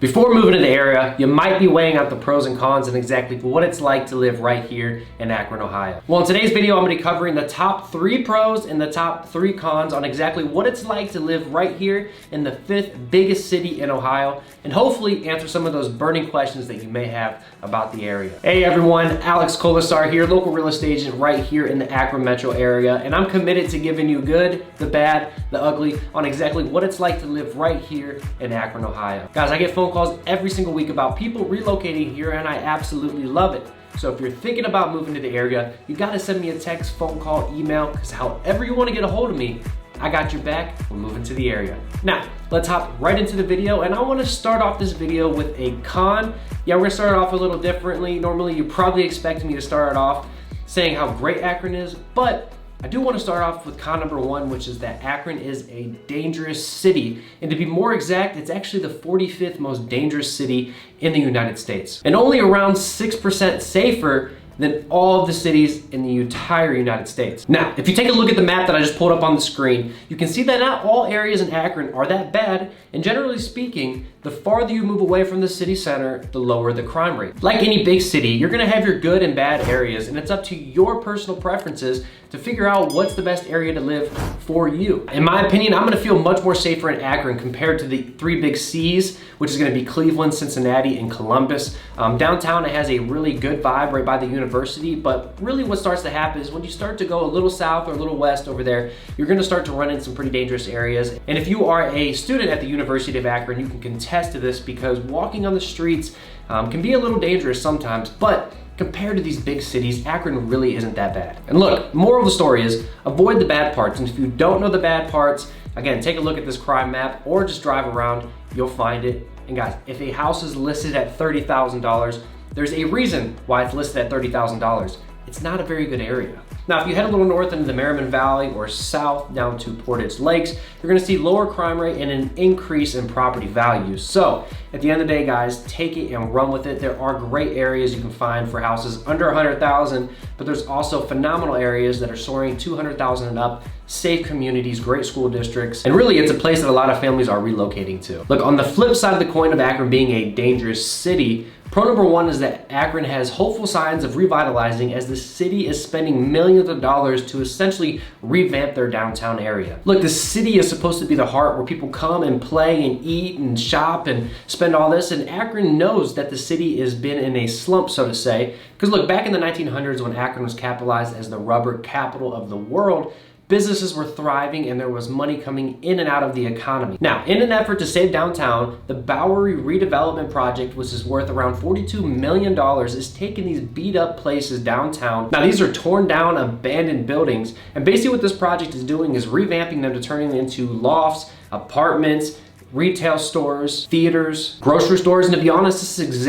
Before moving to the area, you might be weighing out the pros and cons and exactly what it's like to live right here in Akron, Ohio. Well, in today's video, I'm going to be covering the top 3 pros and the top 3 cons on exactly what it's like to live right here in the 5th biggest city in Ohio, and hopefully answer some of those burning questions that you may have about the area. Hey everyone, Alex Kolesar here, local real estate agent right here in the Akron metro area, and I'm committed to giving you good, the bad, the ugly on exactly what it's like to live right here in Akron, Ohio. Guys, I get phone calls every single week about people relocating here, and I absolutely love it. So if you're thinking about moving to the area, you gotta send me a text, phone call, email, because however you wanna get a hold of me, I got your back. We're moving to the area. Now, let's hop right into the video, and I wanna start off this video with a con. Yeah, we're gonna start it off a little differently. Normally, you probably expect me to start it off saying how great Akron is, but I do want to start off with con number 1, which is that Akron is a dangerous city. And to be more exact, it's actually the 45th most dangerous city in the United States. And only around 6% safer than all of the cities in the entire United States. Now, if you take a look at the map that I just pulled up on the screen, you can see that not all areas in Akron are that bad, and generally speaking, the farther you move away from the city center, the lower the crime rate. Like any big city, you're gonna have your good and bad areas, and it's up to your personal preferences to figure out what's the best area to live for you. In my opinion, I'm gonna feel much more safer in Akron compared to the 3 big C's, which is gonna be Cleveland, Cincinnati, and Columbus. Downtown, it has a really good vibe right by the university, but really what starts to happen is when you start to go a little south or a little west over there, you're gonna start to run into some pretty dangerous areas. And if you are a student at the University of Akron, you can contest to this because walking on the streets can be a little dangerous sometimes, but compared to these big cities, Akron really isn't that bad. And look, moral of the story is avoid the bad parts. And if you don't know the bad parts, again, take a look at this crime map or just drive around, you'll find it. And guys, if a house is listed at $30,000, there's a reason why it's listed at $30,000. It's not a very good area. Now, if you head a little north into the Merriman Valley or south down to Portage Lakes, you're gonna see lower crime rate and an increase in property values. So at the end of the day, guys, take it and run with it. There are great areas you can find for houses under 100,000, but there's also phenomenal areas that are soaring 200,000 and up, safe communities, great school districts, and really it's a place that a lot of families are relocating to. Look, on the flip side of the coin of Akron being a dangerous city, pro number 1 is that Akron has hopeful signs of revitalizing as the city is spending millions of dollars to essentially revamp their downtown area. Look, the city is supposed to be the heart where people come and play and eat and shop and spend all this, and Akron knows that the city has been in a slump, so to say, because look, back in the 1900s when Akron was capitalized as the rubber capital of the world, businesses were thriving and there was money coming in and out of the economy. Now, in an effort to save downtown, the Bowery redevelopment project, which is worth around $42 million, is taking these beat up places downtown. Now, these are torn down, abandoned buildings, and basically what this project is doing is revamping them to turning them into lofts, apartments, retail stores, theaters, grocery stores, and to be honest, this is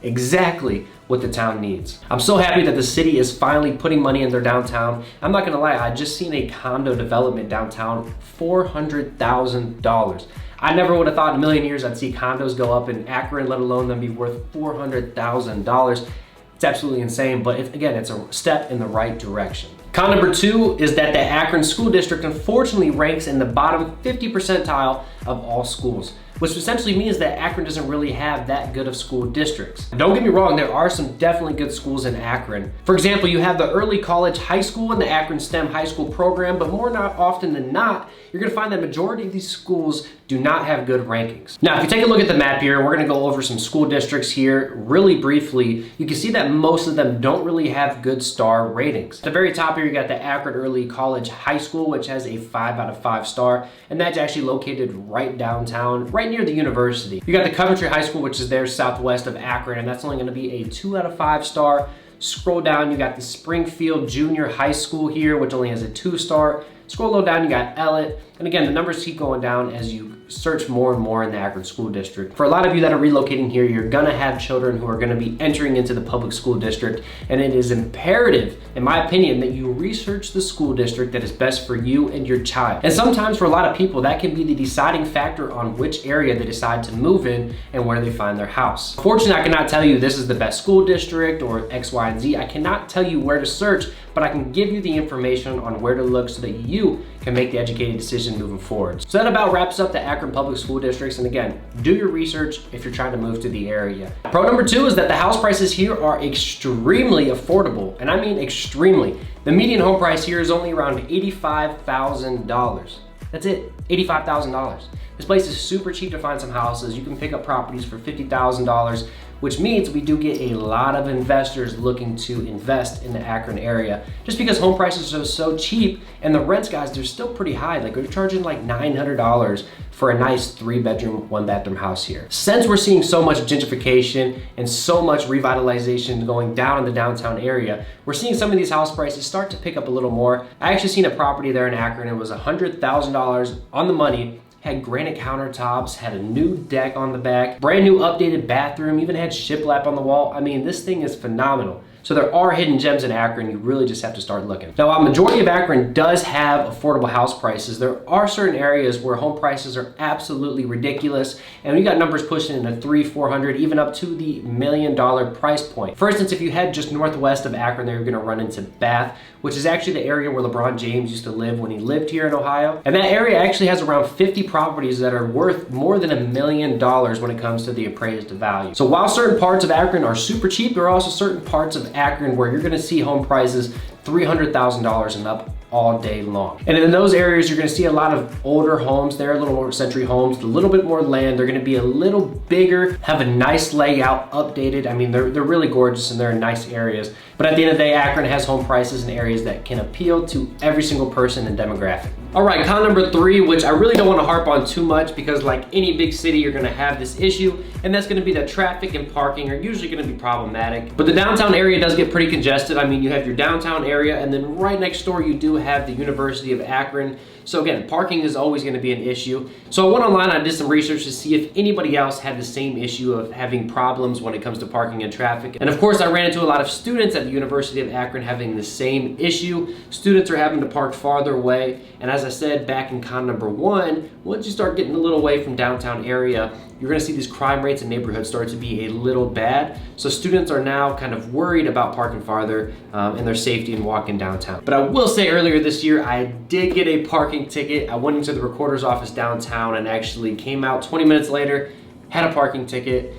exactly what the town needs. I'm so happy that the city is finally putting money in their downtown. I'm not gonna lie, I just seen a condo development downtown, $400,000. I never would have thought in a million years I'd see condos go up in Akron, let alone them be worth $400,000. It's absolutely insane, but again, it's a step in the right direction. Con number 2 is that the Akron School District unfortunately ranks in the bottom 50 percentile of all schools, which essentially means that Akron doesn't really have that good of school districts. Don't get me wrong, there are some definitely good schools in Akron. For example, you have the Early College High School and the Akron STEM High School program, but more not often than not, you're gonna find that majority of these schools do not have good rankings. Now, if you take a look at the map here, we're gonna go over some school districts here really briefly. You can see that most of them don't really have good star ratings. At the very top here, you got the Akron Early College High School, which has a 5 out of 5 star, and that's actually located right downtown, right near the university. You got the Coventry High School, which is there southwest of Akron, and that's only gonna be a 2 out of 5 star. Scroll down, you got the Springfield Junior High School here, which only has a 2 star. Scroll low down, you got Ellet. And again, the numbers keep going down as you search more and more in the Akron School District. For a lot of you that are relocating here, you're gonna have children who are gonna be entering into the public school district, and it is imperative, in my opinion, that you research the school district that is best for you and your child. And sometimes for a lot of people, that can be the deciding factor on which area they decide to move in and where they find their house. Fortunately, I cannot tell you this is the best school district or X, Y, and Z. I cannot tell you where to search, but I can give you the information on where to look so that you can make the educated decision moving forward. So that about wraps up the Akron Akron public school districts. And again, do your research if you're trying to move to the area. Pro number 2 is that the house prices here are extremely affordable. And I mean extremely. The median home price here is only around $85,000. That's it, $85,000. This place is super cheap to find some houses. You can pick up properties for $50,000, which means we do get a lot of investors looking to invest in the Akron area. Just because home prices are so cheap and the rents, guys, they're still pretty high. Like, we're charging like $900 for a nice 3-bedroom, 1-bathroom house here. Since we're seeing so much gentrification and so much revitalization going down in the downtown area, we're seeing some of these house prices start to pick up a little more. I actually seen a property there in Akron. It was $100,000 on the money. Had granite countertops, had a new deck on the back, brand new updated bathroom, even had shiplap on the wall. I mean, this thing is phenomenal. So there are hidden gems in Akron. You really just have to start looking. Now, a majority of Akron does have affordable house prices. There are certain areas where home prices are absolutely ridiculous. And you got numbers pushing in the $300,000, $400,000, even up to the $1 million price point. For instance, if you head just northwest of Akron, there you're gonna run into Bath, which is actually the area where LeBron James used to live when he lived here in Ohio. And that area actually has around 50 properties that are worth more than $1 million when it comes to the appraised value. So while certain parts of Akron are super cheap, there are also certain parts of Akron where you're gonna see home prices $300,000 and up all day long. And in those areas, you're gonna see a lot of older homes there, a little more century homes, a little bit more land. They're gonna be a little bigger, have a nice layout, updated. I mean, they're really gorgeous and they're in nice areas. But at the end of the day, Akron has home prices in areas that can appeal to every single person and demographic. All right, con number 3, which I really don't wanna harp on too much because like any big city, you're gonna have this issue, and that's gonna be that traffic and parking are usually gonna be problematic. But the downtown area does get pretty congested. I mean, you have your downtown area, and then right next door, you do have the University of Akron. So again, parking is always gonna be an issue. So I went online, I did some research to see if anybody else had the same issue of having problems when it comes to parking and traffic. And of course, I ran into a lot of students at the University of Akron having the same issue. Students are having to park farther away. And as I said back in con number 1, once you start getting a little away from downtown area, you're gonna see these crime rates in neighborhoods start to be a little bad. So students are now kind of worried about parking farther and their safety and walking downtown. But I will say earlier this year, I did get a parking ticket. I went into the recorder's office downtown and actually came out 20 minutes later, had a parking ticket.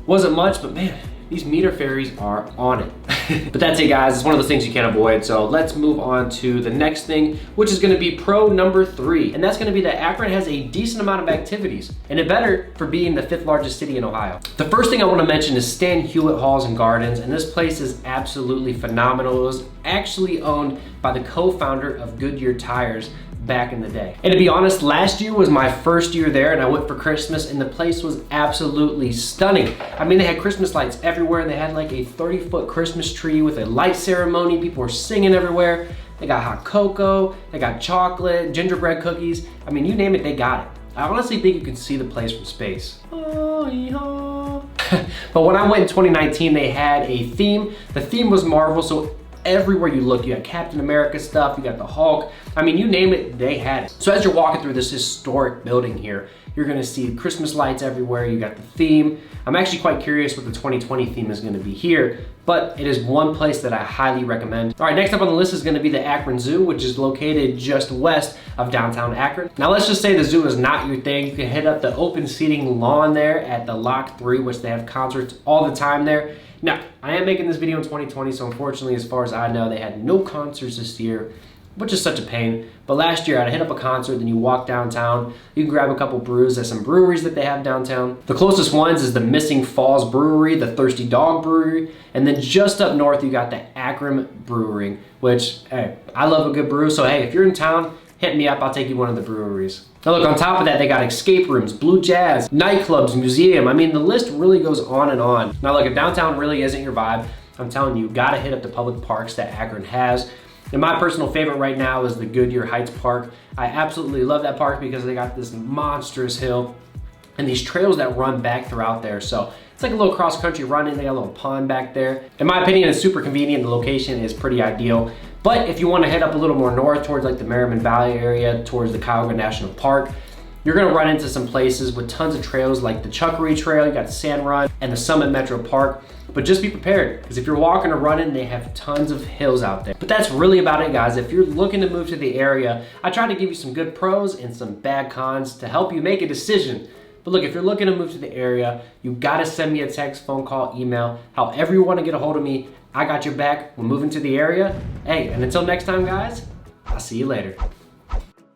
Wasn't much, but man, these meter fairies are on it. But that's it, guys. It's one of those things you can't avoid. So let's move on to the next thing, which is gonna be pro number 3. And that's gonna be that Akron has a decent amount of activities, and it better for being the 5th largest city in Ohio. The first thing I wanna mention is Stan Hewitt Halls and Gardens, and this place is absolutely phenomenal. It was actually owned by the co-founder of Goodyear Tires back in the day. And to be honest, last year was my first year there, and I went for Christmas, and the place was absolutely stunning. I mean, they had Christmas lights everywhere. They had like a 30-foot Christmas tree with a light ceremony. People were singing everywhere. They got hot cocoa, they got chocolate, gingerbread cookies. I mean, you name it, they got it. I honestly think you can see the place from space. But when I went in 2019, they had a theme. The theme was Marvel, so everywhere you look, you got Captain America stuff, you got the Hulk. I mean, you name it, they had it. So as you're walking through this historic building here, you're gonna see Christmas lights everywhere, you got the theme. I'm actually quite curious what the 2020 theme is gonna be here, but it is one place that I highly recommend. All right, next up on the list is gonna be the Akron Zoo, which is located just west of downtown Akron. Now let's just say the zoo is not your thing. You can hit up the open seating lawn there at the Lock 3, which they have concerts all the time there. Now, I am making this video in 2020, so unfortunately, as far as I know, they had no concerts this year, which is such a pain. But last year, I'd hit up a concert, then you walk downtown, you can grab a couple brews at some breweries that they have downtown. The closest ones is the Missing Falls Brewery, the Thirsty Dog Brewery, and then just up north, you got the Akron Brewery, which, hey, I love a good brew, so hey, if you're in town, hit me up, I'll take you one of the breweries. Now look, on top of that, they got escape rooms, blue jazz, nightclubs, museum. I mean, the list really goes on and on. Now look, if downtown really isn't your vibe, I'm telling you, gotta hit up the public parks that Akron has. And my personal favorite right now is the Goodyear Heights Park. I absolutely love that park because they got this monstrous hill and these trails that run back throughout there. So it's like a little cross-country running. They got a little pond back there. In my opinion, it's super convenient. The location is pretty ideal. But if you want to head up a little more north towards like the Merriman Valley area, towards the Cuyahoga National Park, you're gonna run into some places with tons of trails like the Chuckery Trail, you got the Sand Run, and the Summit Metro Park, But just be prepared, because if you're walking or running, they have tons of hills out there. But that's really about it, guys. If you're looking to move to the area, I try to give you some good pros and some bad cons to help you make a decision. But look, if you're looking to move to the area, you gotta send me a text, phone call, email, however you wanna get a hold of me. I got your back. We're moving to the area. Hey, and until next time, guys, I'll see you later.